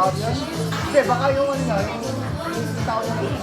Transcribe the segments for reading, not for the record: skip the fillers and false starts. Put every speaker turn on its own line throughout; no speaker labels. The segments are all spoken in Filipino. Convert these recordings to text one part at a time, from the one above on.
tawag yan? Hindi, baka yung ano nga, yung tawag yan.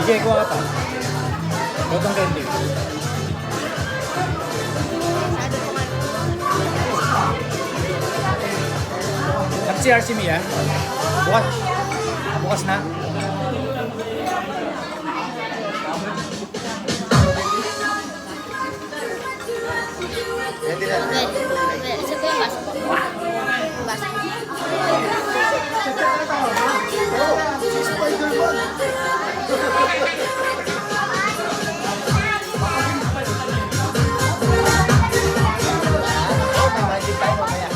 Sige, kuha ka pa. Gotong candy. Nag-CR si Mia. Bukas. Bukas na.
Pwede na.
Isa ko yung baso po. Baso.
Magic tayo mamaya.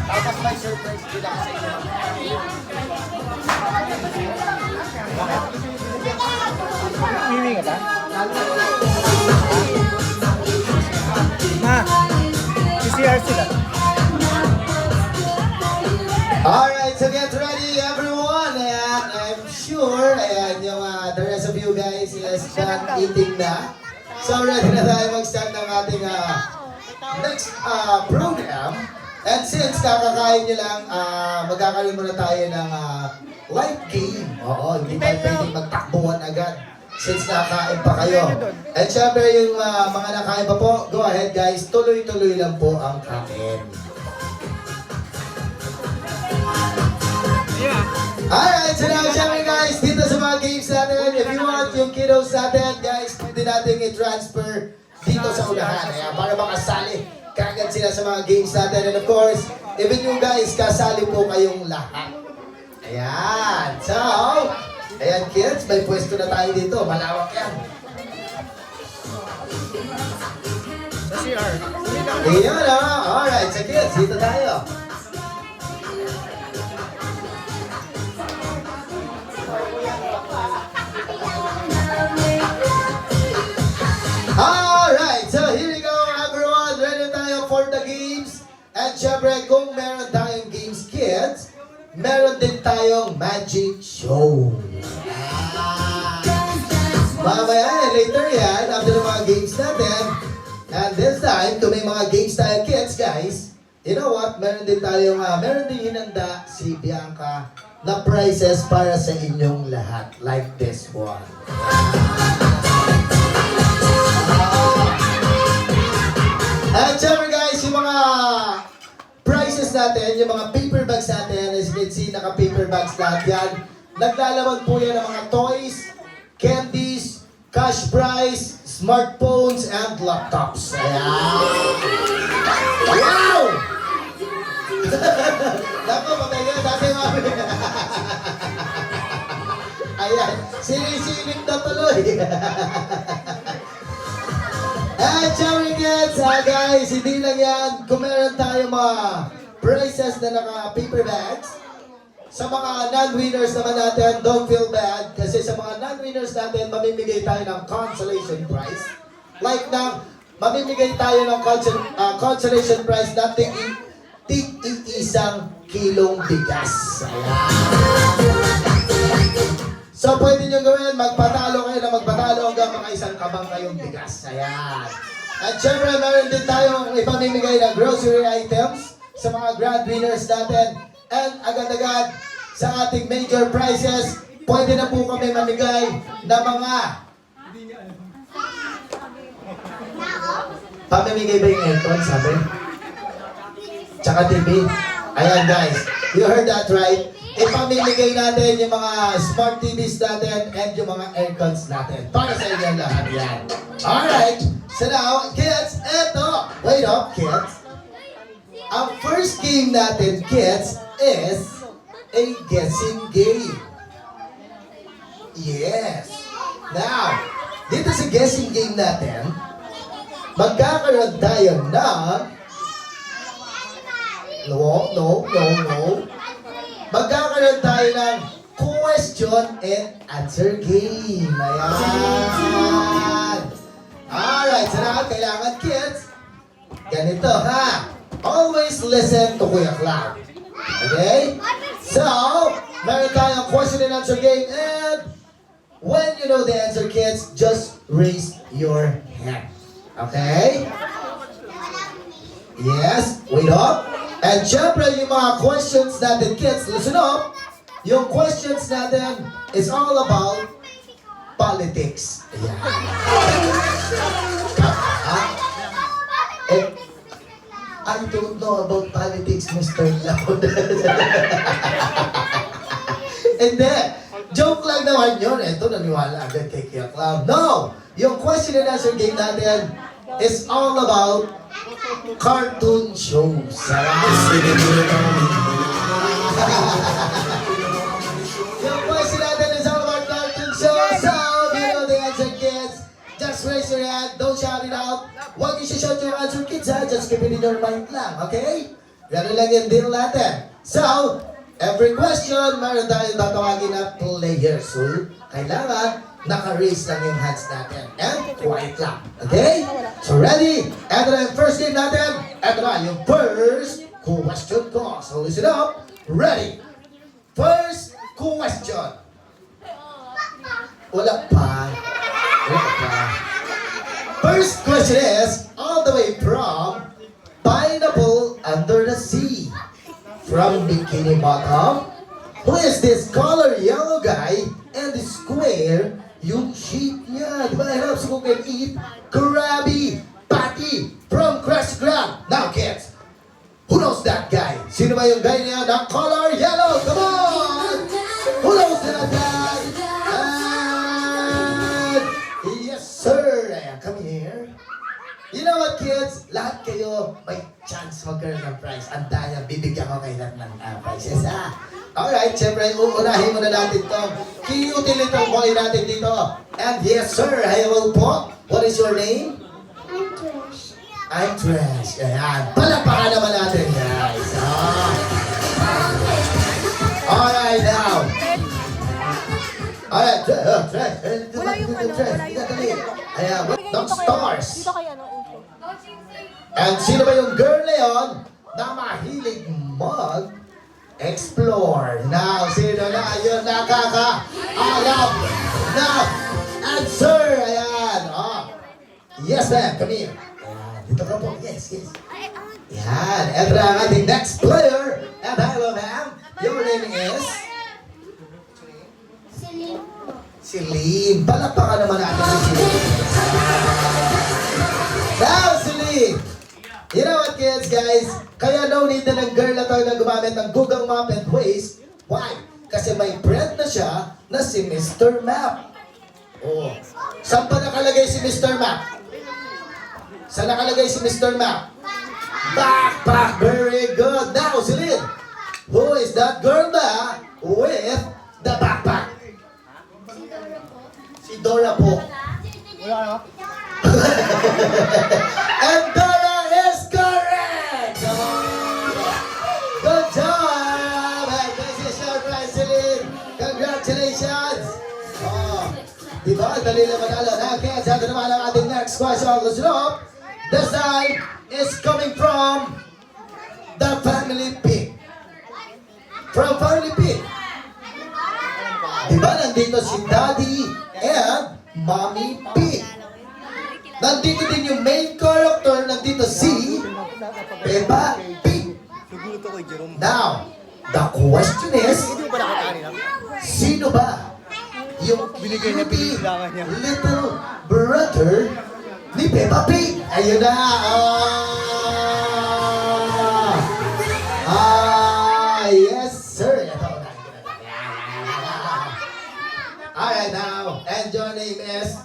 Tapos may surprise din ako sa inyo.
Mimi ka ba? Ma, CR sila.
Alright, so get ready everyone, and I'm sure yung, the rest of you guys is done eating na. So ready na tayo mag-start ng ating next program. And since kakakain nyo lang, magkakaroon muna tayo ng light game. Oo, hindi tayo pwedeng magtakbuhan agad since nakain pa kayo. And syempre yung mga nakain pa po, go ahead guys, tuloy-tuloy lang po ang kain. Alright, so now syempre guys, dito sa mga games natin, if you want yung kiddos natin, guys, pwede natin i-transfer dito sa unahan. Ayan, para makasali kagad sila sa mga games natin. And of course, even you guys, kasali po kayong lahat. Ayan, so, ayan kids, may pwesto na tayo dito. Malawak yan.
Sa CR.
Ayan, alright, so kids, dito tayo. Alright, so here we go everyone. Ready tayo for the games. And syempre, kung meron tayong games kids, meron din tayong magic show. Mamaya, later yan, after the mga games natin. And this time, kung may mga games tayo kids, guys, you know what? Meron din tayong, meron din hinanda si Bianca na prizes para sa inyong lahat. Like this one. At syempre guys, yung mga prizes natin, yung mga paper bags natin, as you can see, naka-paper bags lahat yan. Naglalaman po yan ng mga toys, candies, cash prize, smartphones, and laptops. Ayan! Wow! Naku, patay ka, dati mami. Ayan, sinisilip na tuloy. And syempre guys, hindi lang yan. Kung meron tayo mga prizes na naka-paper bags, sa mga non-winners naman natin, don't feel bad. Kasi sa mga non-winners natin, mamimigay tayo ng consolation prize. Like na, mamimigay tayo ng consolation prize na tig-iisang kilong bigas. Ayan. So pwede nyo gawin, magpatalo kayo na magpatalo hanggang mga isang kabang kayong bigas. Ayan. At syempre, meron din tayong ipamimigay ng grocery items sa mga grand winners natin. And agad-agad sa ating major prizes, pwede na po kami mamigay ng mga pamimigay ba yung aircon, sabi? Tsaka TV. Ayan guys, you heard that right? Ipamimigay natin yung mga smart TVs natin and yung mga aircons natin. Para sa inyo lahat yan. Alright, so now, kids, eto. Wait up, kids. Ang first game natin, kids, is a guessing game. Yes. Now, dito sa guessing game natin, magkakaroon tayo ng... No. Magkakaroon tayo ng question and answer game. Ayan. Alright, so now, kailangan kids, ganito ha. Always listen to Kuya Cloud. Okay? So, meron tayong question and answer game, and when you know the answer, kids, just raise your hand. Okay? Yes, wait up. And syempre, yung mga questions natin, kids, listen up. Yung questions natin is all about politics. Ayan. I don't know about politics, Mr. Loud. Hindi. Joke lang naman yun. Ito, naniwala agad kay Kuya Cloud. No! Yung question and answer game natin is all about cartoon shows. Yung question natin is all about cartoon shows. So, if you know the answer, kids, just raise your hand. Don't shout it out. Huwag yung shout your answer, kids, ha? Just keep it in your mind lang, okay? Ganun lang yung deal natin. So, every question, meron tayong tatawagin na player. So, kailangan naka-raise lang yung hands natin. And quiet lang. Okay? So, ready? Ito na yung first game natin. Ito na yung first question ko. So, listen up. Ready? First question. Wala pa. First question is, all the way from Pineapple Under the Sea. From Bikini Bottom, who is this color yellow guy and the square yung shape niya? Di ba hirap sa kung can eat? Krabby Patty from Crash Grab. Now kids, who knows that guy? Sino ba yung guy niya na color yellow? Come on! Who knows that guy? And yes sir! Ayan, come here. You know what, kids? Lahat kayo may chance magkaroon ng prize. Ang daya, bibigyan ko kayo lahat ng prizes, ha? Alright, syempre, uunahin muna natin itong cute boy natin dito. And yes, sir, hello po. What is your name?
I'm Trish.
I'm Trish. Ayan. Palapakan naman natin, guys. Alright, now. Alright, Trish.
Wala yung ano, wala yung
Ayan, ng stars.
Dito kay ano, upo.
And sino ba yung girl na yun na mahilig mag-explore? Now, sino na yun nakaka-alam na answer? Ayan. Oh. Yes, ma'am. Come here. Ayan. Dito ka po. Yes. Yan. Ito na ang ating next player. And hello, ma'am. Your name is?
Celine.
Celine. Palakpakan naman natin si Celine. Now, Celine. You know what, kids, guys? Kaya no need na ng girl na tayo na gumamit ng Google Map and Waze. Why? Kasi may friend na siya na si Mr. Map. Oh. Saan pa nakalagay si Mr. Map? Saan nakalagay si Mr. Map? Backpack. Very good. Now, Celine, who is that girl na with the backpack? Si Dora po.
Wala ka.
And Dora is correct! Good job! And this is your prize, Celine. Congratulations! Oh, diba? Dali na manalo. Okay, sa ito naman ang ating next question. Listen up. This time is coming from the Family Pig. From Family Pig. Diba nandito si Daddy and Mommy Pig. Nandito din yung main character, nandito si Peppa Pig. Now, the question is, sino ba yung cutie little brother ni Peppa Pig? Ayun na! Yes sir! Alright now, and your name is?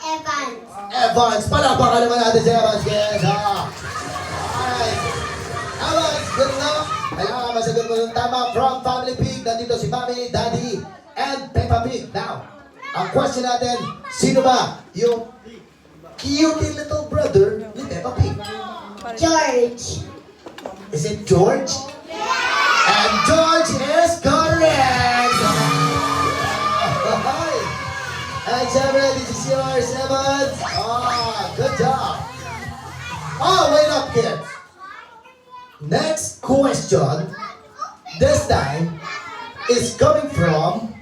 Evans.
Evans. Palapakan naman natin si Evans, guys. Alright. How sagot ko yung tama from Family Pig. Nandito si Mami, Daddy, and Peppa Pig. Now, ang question natin, sino ba yung cute little brother ni Peppa Pig?
George.
Is it George? And George is correct! Okay. And syempre, this is your 7th. Oh, good job. Oh, wait up, kids. Next question, this time, is coming from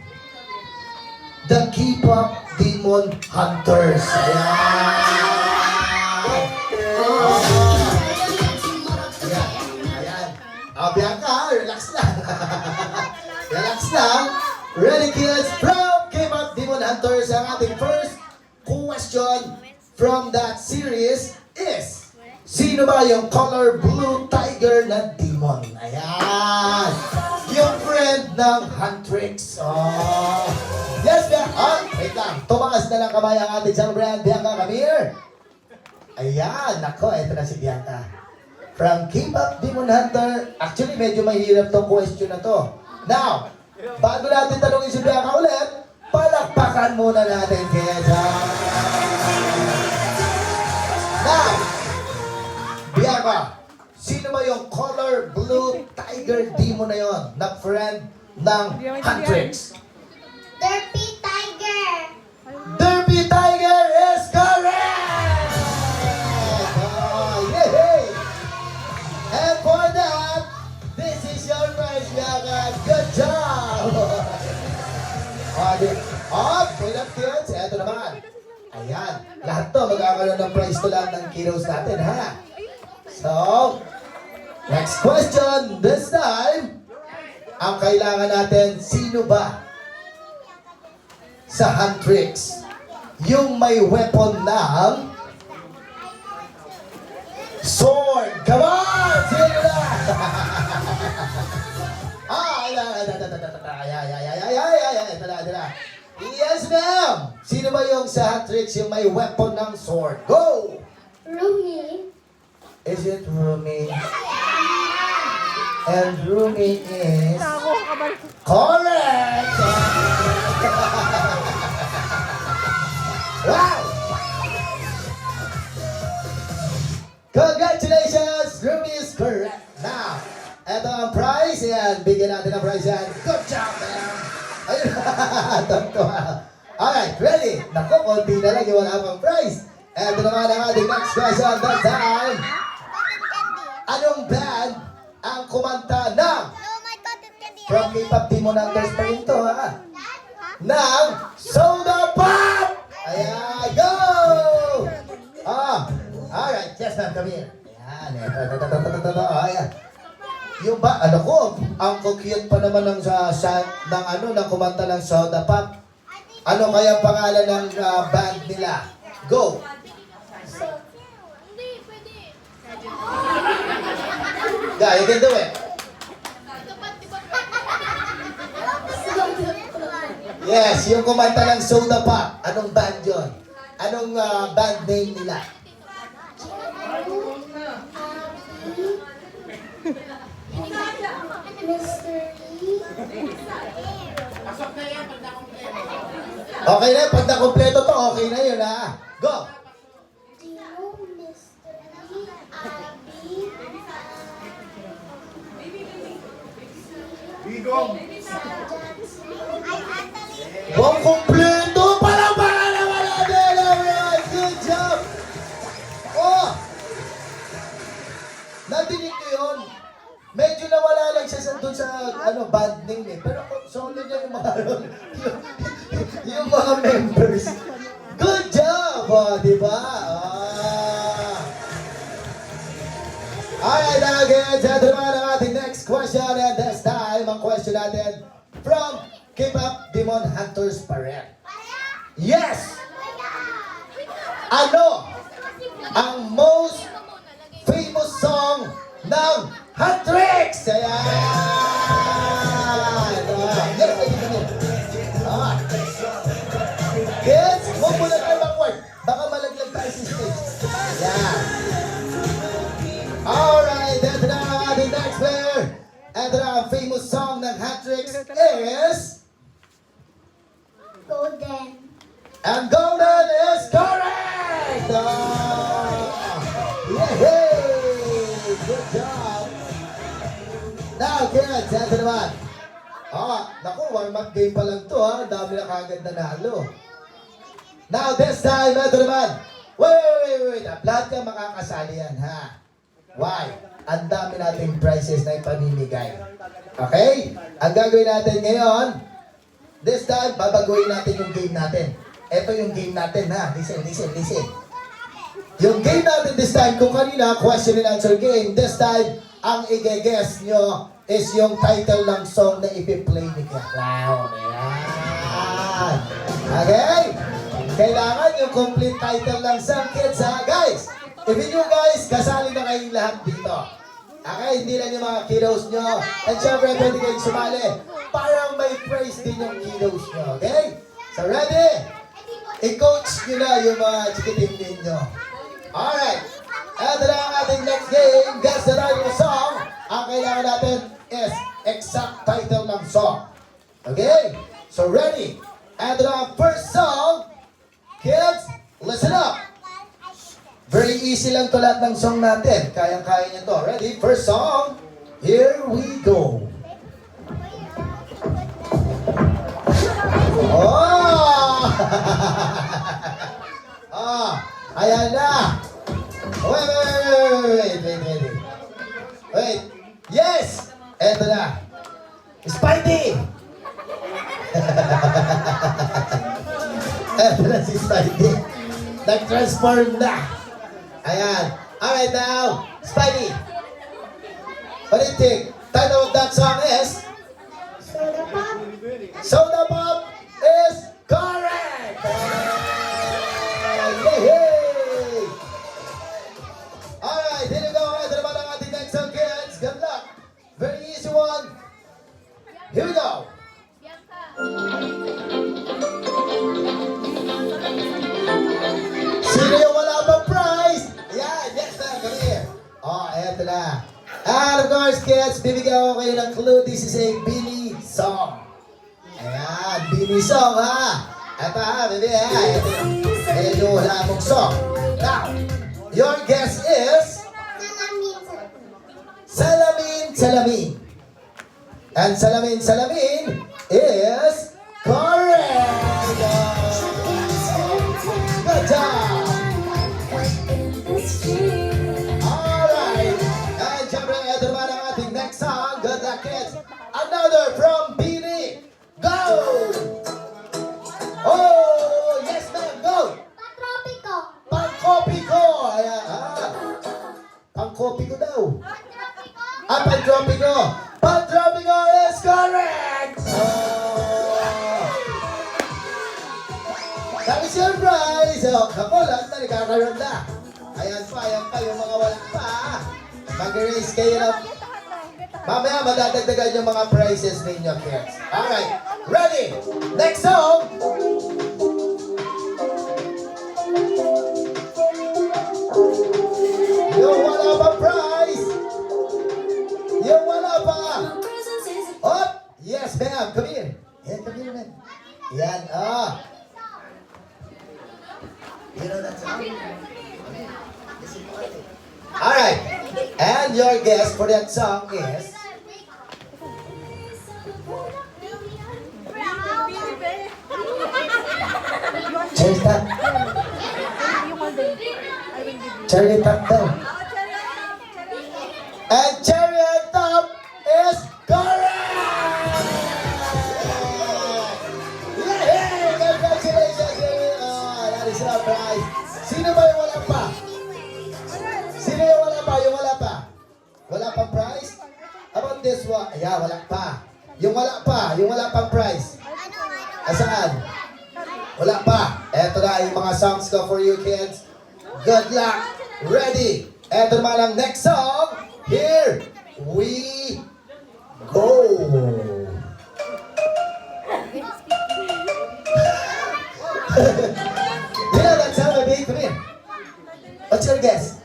the K-pop Demon Hunters. Ayan. Ayan. Bianca, relax lang. Relax lang. Ready, kids? From K-pop Demon Hunters, ang ating first question from that series is, sino ba yung color blue tiger na demon? Ayan. Yung friend ng Huntrix. Oh. Yes, Bianca. Oh, wait lang. Tumakas na lang kamay ang ating celebrant. Bianca, come here. Ayan. Nako, ito na si Bianca. From K-pop Demon Hunter. Actually, medyo mahirap tong question na to. Now, bago natin tanongin si Bianca ulit, palakpakan muna natin kaya Now, Bianca, sino ba yung color blue tiger demon na yon na friend ng Huntrix?
Derpy Tiger.
Derpy Tiger is correct! Oh, yay! And for that, this is your prize, Bianca. Good job! Wait up, kids. Eto naman. Ayan. Lahat to magkakaroon ng prize to lang ng kiddos natin, ha? So, next question. This time, ang kailangan natin, sino ba sa Huntrix yung may weapon ng sword? Come on! Sino na? Ito na. Yes, ma'am! Sino ba yung sa Huntrix yung may weapon ng sword? Go!
Rumi.
Is it Rumi? And Rumi is correct! Wow! Congratulations! Rumi is correct. Now, eto ang prize. Yan, bigyan natin ang prize yan. Good job, ma'am! Ayun, alright, ready? Naku, konti na lang yung wala pang prize. Eto naman ang ating next question. That time, anong band ang kumanta ng
Oh my God, it can be.
from K-pop Demon Hunters pa rin to, ha? Ng Soda Pop! Ayan, go! Alright, yes ma'am, come here. Ayan, ayan. Yung ba, ano ko, ang cute pa naman ng ng kumanta ng Soda Pop. Ano kaya ang pangalan ng band nila? Go! Yeah, you can do it. Yes, yung kumanta ng Soda Pop. Anong band yun? Anong band name nila? Okay na, pag nakompleto to, okay na yun, ha? Go! Buong kompleto! Palakpakan naman natin! Alright, good job! Oh! Nadinig ko yun. Medyo nawala lang siya doon sa band name eh. Pero solo niya yung mga yung mga members. Good job! Oh, di ba? Alright, again, gentlemen, ang ating next question. And this time, ang question natin from K-pop Demon Hunters pa rin. Yes! Ano ang most famous song ng Huntrix? Ayan! Kids, huwag mo lang kayo backward. Baka malaglag tayo sa stage. Ayan. Alright, ito na ang ating next player. Ito na ang is...
Golden.
And golden is correct! Yay! Good job! Now, kids, ito naman. Naku, warm-up game pa lang to ha. Dami na kagad nanalo. Now, this time, ito naman. Wait. Lahat ka makakasali yan, ha? Why? Ang dami nating prizes na ipamimigay. Okay? Ang gagawin natin ngayon, this time, babaguhin natin yung game natin. Ito yung game natin, ha? Listen. Yung game natin this time, kung kanina, question and answer game, this time, ang i-guess nyo is yung title ng song na ipi-play ni Clown. Ayan. Okay? Kailangan yung complete title ng song, kids, ha? Guys, even you guys, kasali na kayong lahat dito. Okay? Hindi lang yung mga kiddos nyo. And syempre, pwede kayong sumali. Parang may praise din yung kiddos nyo. Okay? So, ready? I-coach nyo na yung mga chikiting ninyo. Alright. Ito na ang ating next game. Guess the title of song. Ang kailangan natin is exact title ng song. Okay? So, ready? Ito na ang first song. Kids, listen up. Very easy lang to lahat ng song natin. Kayang-kaya niyo to. Ready? First song. Here we go. Oh! Ayan na. Wait. Yes! Eto na. Spidey! Eto na si Spidey. Nag-transform na. Ayan. Alright now, Spidey. What do you think? Title of that song is?
Soda pop.
Soda Pop is correct! Yay! Alright, here we go. Ito naman ang ating next song, kids. Good luck. Very easy one. Here we go. Sino yung wala pang prize? Ayan, yes na, come here. Eto na. And of course, kids, bibigyan ko kayo ng clue. This is a Beanie song. Ayan, Beanie song, ha? Ito ha, baby, ha? Ito yung wala mong song. Now, your guess is... Salamin. And Salamin is correct! Good job! Alright! And syempre, ito naman ang ating next song. Good luck, kids! Another from Beanie! Go! Oh, yes ma'am, go!
Patropico.
Pang-Copico! Ayan, Pang-Copico daw. Pang-Tropico! Pang-Tropico is correct! That is your prize! Ako lang na nagkakaroon na. Ayan pa yung mga wala pa. Mag-erase kayo na. Mamaya madadagdagan yung mga prizes ninyo, kids. Alright, ready? Next song! Yung wala pa prize! Yung wala pa! Oh! Yes, ma'am! Come here! Yan, come here, ma'am. Yan, You know that song? Alright. And your guess for that song is... Cherry Top. Cherry Top daw. And Cherry Top is correct! Yay! Congratulations! That is our prize. Sino ba yung wala pa? Sino yung wala pa? Yung wala pa? Wala pang prize? How about this one? Yeah, wala pa. Yung wala pa, yung wala pang prize. Asaan? Wala pa. Eto na yung mga songs ko for you kids. Good luck. Ready? Eto naman ang next song. Here we go. You know that song, baby? Come here. What's your guess?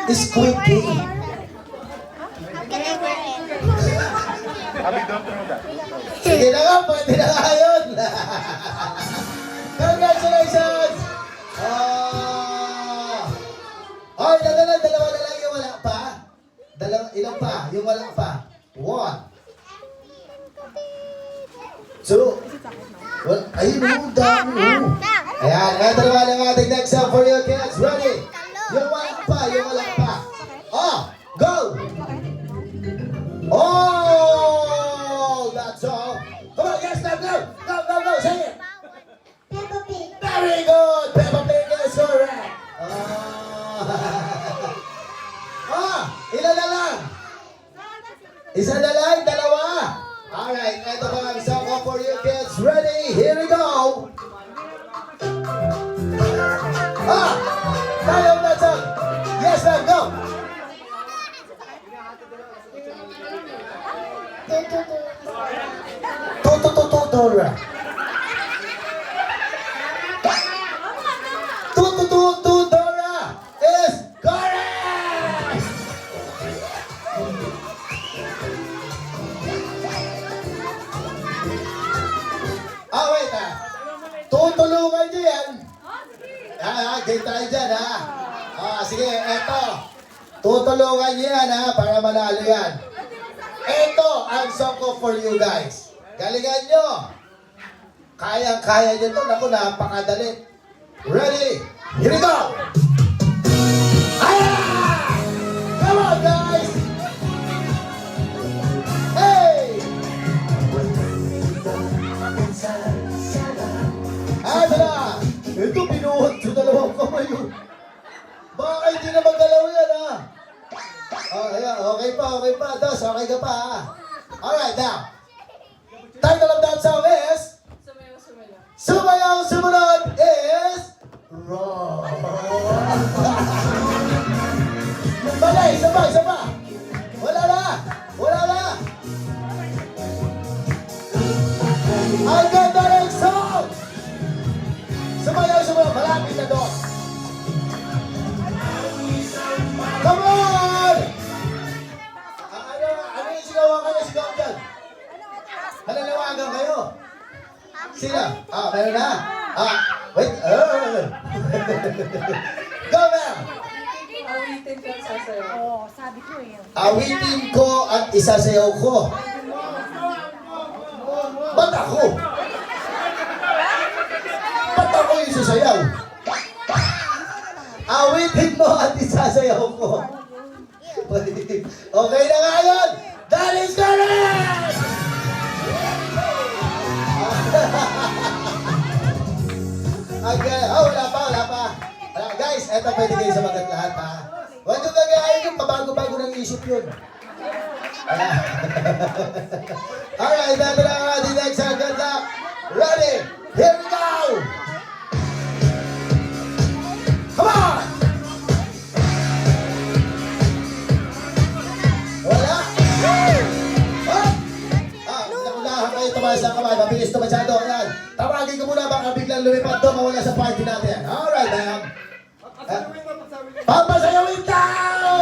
Squid Game.
How can I wear it?
Sige na nga, pwede na nga yun. Congratulations! Oh, dalawa na lang yung wala pa. Ilang pa? Yung wala pa. 1, 2. Well, ayun o, dami o. Ayan, ito naman ang ating next up for you kids. Ready? Yung wala pa, yung wala pa. Oh, go! Oh, that's all. Come on, yes, now go! Go, say it!
Peppa Pig.
Very good! Peppa Pig is correct! Ilan na lang? Isa na lang, dalawa. Alright, ito pa ang song for you kids. Ready? Here we go! Tayo na song. Yes, ma'am, go! Tututututura. Tututututura is correct! Wait tutulungan nyo yan. Game tayo dyan sige, eto. Tutulungan nyo yan para manalo yan. Ito ang song ko for you guys. Galingan nyo. Kayang-kaya nyo to. Naku, napakadali. Ready? Here we go! Ayan! Come on, guys! Hey! Ito na! Ito, pinuhod ko dalawang kamay yun. Baka hindi na magalaw yan, Ayan, okay pa. Dos, okay ka pa, Alright, now. Title of that song is... Sumayaw, sumunod is... Wrong. Mali, isa pa. Wala na. Ang ganda ng song! Sumayaw, sumunod. Malapit na doon. Come on! Ano yung sigawan kayo? Sigawan dyan. Halalawagan kayo. Sila? Meron na? Wait. Go, ma'am!
Awitin ko at sasayaw.
Awitin ko at isasayaw ko. Ba't ako? Ba't ako yung sasayaw? Awitin mo at isasayaw ko. Okay na nga yun! That is correct! Wala pa. Guys, eto pwede kayo sumagat lahat Huwag yung gagayain yung pabago-bago ng isip yun. Alright, dito na ang ating next good luck. Ready? Here we go! Come on! Wala? Nakunahan kayo tumaas ang kamay. Mabilis to masyado. Ayan. Tawagin ko muna baka biglang lumipad to mawala sa party natin. Alright, ma'am. Papasayawin tayo!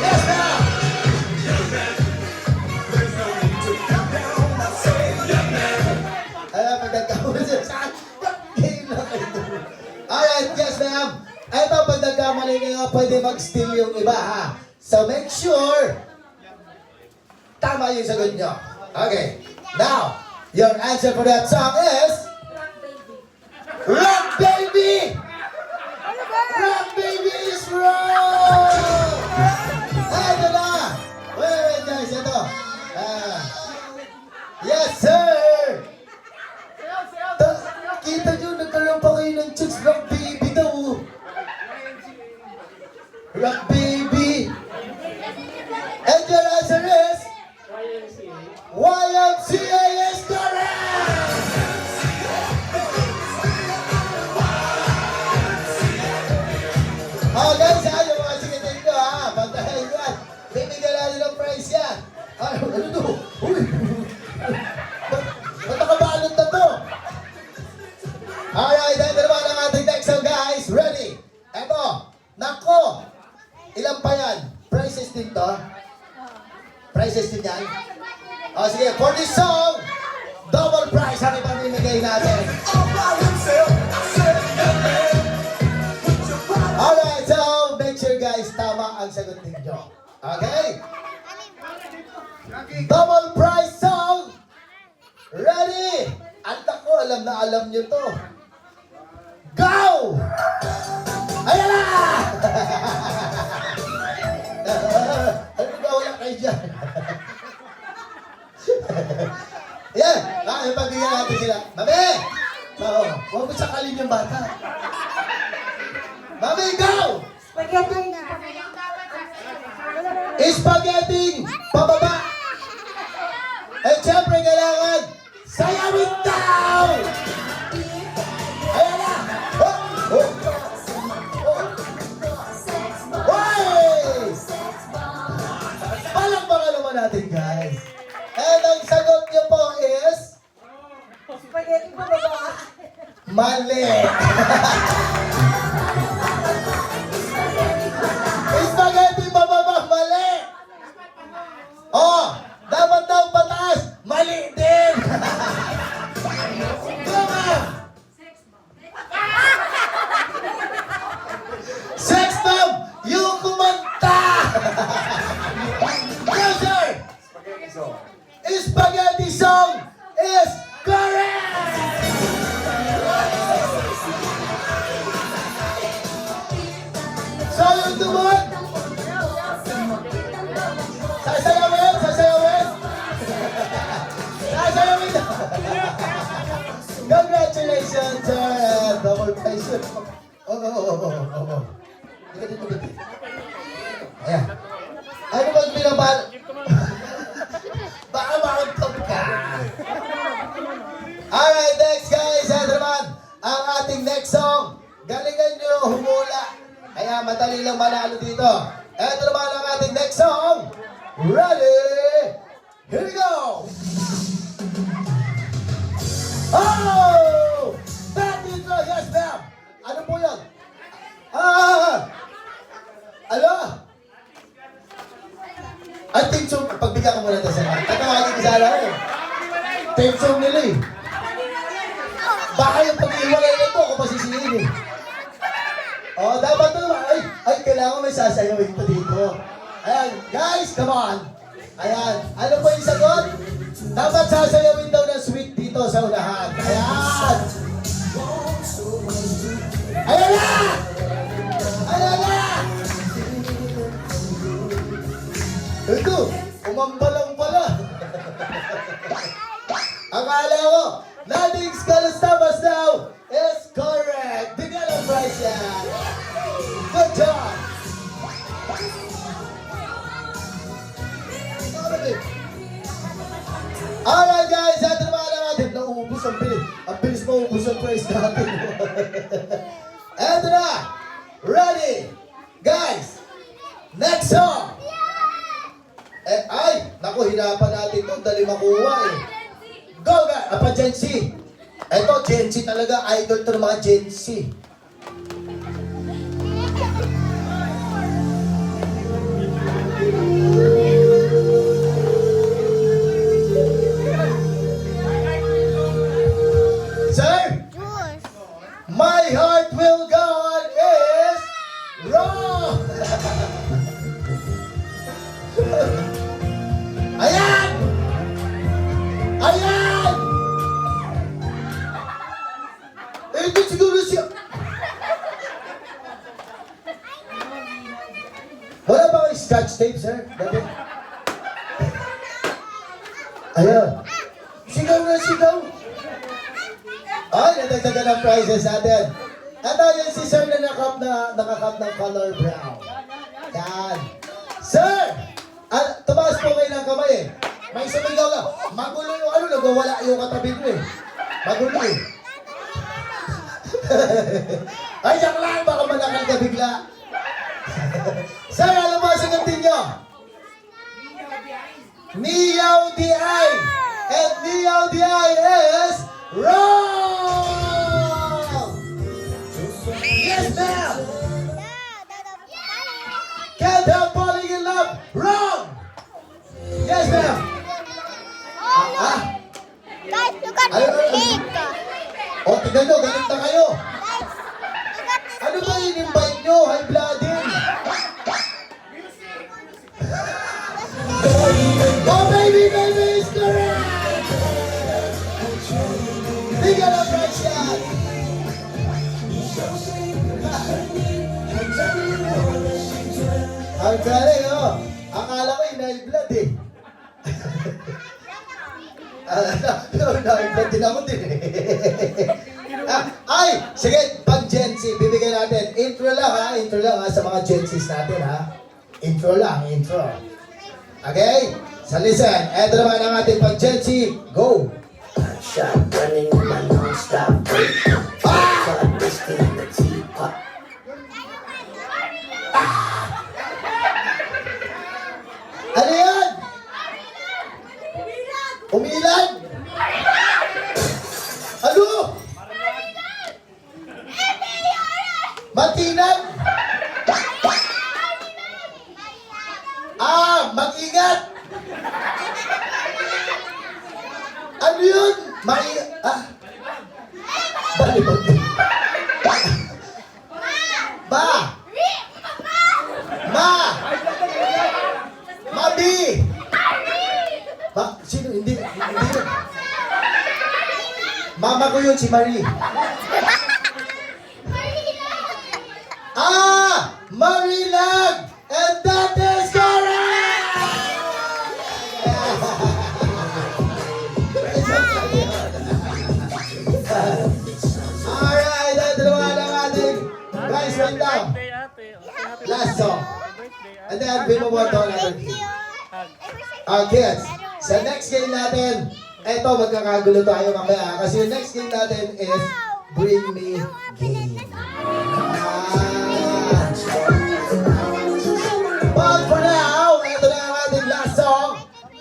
Yes, ma'am! Alam, pagdagkamali siya sa akin. Game lang kayo. Alright, yes, ma'am. Ito, pagdagkamali nyo, pwede mag-steal yung iba, So, make sure tama yung sagot nyo. Okay. Now, your answer for that song is... Rock Baby! Rock Baby is wrong! Ito na! Wait, guys. Ito. Yes, sir! Kita nyo, nagkaroon pa kayo ng chicks. Rock Baby daw. Rock Baby! And your answer is... YMCA is correct! Guys, yung mga sigatin ko, Pagkain yan. Bibigyan natin ng prize yan. Ano to? Uy! Ba't nakabalot na to? Alright, ito naman ang ating next song, guys. Ready? Eto. Nako! Ilan pa yan? Prize is prizes din to? Prizes din yan? O sige, for this song, double prize ang ipamimigay natin. Alright, so make sure guys, tama ang sagot ninyo. Okay? Double prize song! Ready? At ako, alam na alam nyo to. Go! Ayan na! Ano ba wala kayo dyan? Ayan, pagbigyan natin sila. Mami! Oo, huwag mo sakalin yung bata. Mami, go!
Spaghetti.
Spaghetti pababa. At syempre kailangan sayawin daw! Ayan na! Oh! Oh! Oh! Why? Palakpakan naman natin guys. And ang sagot niyo po is
Spaghetti pa ba?
mali. Spaghetti pababa, mali. Oh, dapat daw pataas, mali din. Tama. Sex bomb, yung kumanta. Yes, sir. Spaghetti song is correct. So yung tumod, sasayawin, sasayawin. Sasayawin. Congratulations, sir. Double prize. Oh. Hindi ka dito, baby. Ayan. Ano bang binabal? Baka makagtop ka. Alright, next guys. Ito naman, ang ating next song. Galingan nyo humula. Kaya madali lang manalo dito. Ito naman ang ating next song. Ready? Here we go! Oh! That intro, yes ma'am! Ano po yan? Ano? Ang team song, pagbigyan ko muna ito sa mga. Tatawagin ko sa alam ko. Team song nila eh. Baka yung pag-iwalay nito ako pasisingin eh. Oh, dapat ito naman. Ay, kailangan may sasayawin pa dito. Ayan, guys, come on. Ayan, ano po yung sagot? Dapat sasayawin daw ng sweet dito sa unahan. Ayan. Ayan na! Ayan na! Ito, umambalang pala. Akala ko, nothing's gonna stop us now is correct. Bigyan ang prize yan. Good job. Alright guys, ito naman na natin. Nauubos ang bilis. Ang bilis maubos ang prize natin. Ito na. Ready? Guys, next song. Ay, naku, hirapan natin itong dali makuha eh. Go guys, apa Gen Z? Ito, Gen Z talaga, idol to ng mga Gen Z. Sir, my heart will go on is wrong. Ayan! Ayan! Ito siguro siya. Wala ba kayo scotch tape, sir? Dati. Ayan. Sigaw na sigaw. Ay, nadagdagan ang prizes natin. Ito yung si sir na nakakap ng color brown. Yan. Sir! Tumaas po kayo ng kamay eh. May sumigaw ka. Magulo yung ano, nagwawala yung katabi ko eh. Magulo eh. Ay, siyak lang, baka malakal ka bigla. Sir, alam mo ang sagutin nyo? Niyaw di ay. And niyaw di ay is wrong! Yes, ma'am! Can't help falling in love Galing, oh. Akala ko yung Nile blood eh. Nile blood din ako din eh. Ay, sige, pag Gen Z, bibigyan natin. Intro lang ha, sa mga Gen Zs natin ha. Intro lang, intro. Okay? So listen, eto naman ang ating pag Gen Z. Go!
Shot running in my non-stop break. Shot whiskey in the teapot.
Ano yan? Umilag! Ano? Matinag! Ah, mag-ingat! Ano yun? Balibag. Ba! Ma! Mabi! Sino? Hindi. Mama ko yun, si Marie. Marilag! And that is correct! Alright, ito naman ang ating guys, right now. Last song. And then, we move on to another game. Kids, sa next game natin, eto, magkakagulo tayo mamaya. Kasi yung next game natin is Bring Me Game. But for now, ito na ang ating last song.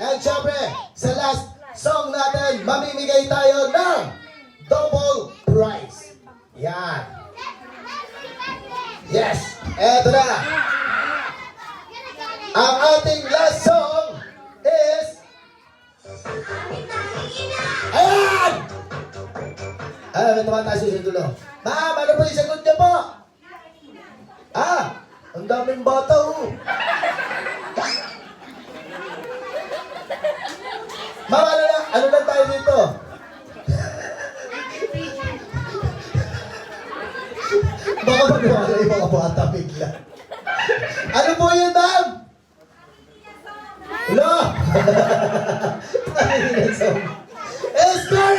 And syempre, sa last song natin, mamimigay tayo ng double prize. Yan. Yes, eto na. Ang ating last song is... Ayan! May naman tayo sa dulo. Ma'am, ano po yung sagot niyo po? Ang daming bata oh. Ma'am, ano lang tayo dito? Baka magwala yung mga bata bigla. Ano po yun, ma'am? Hello? It's correct!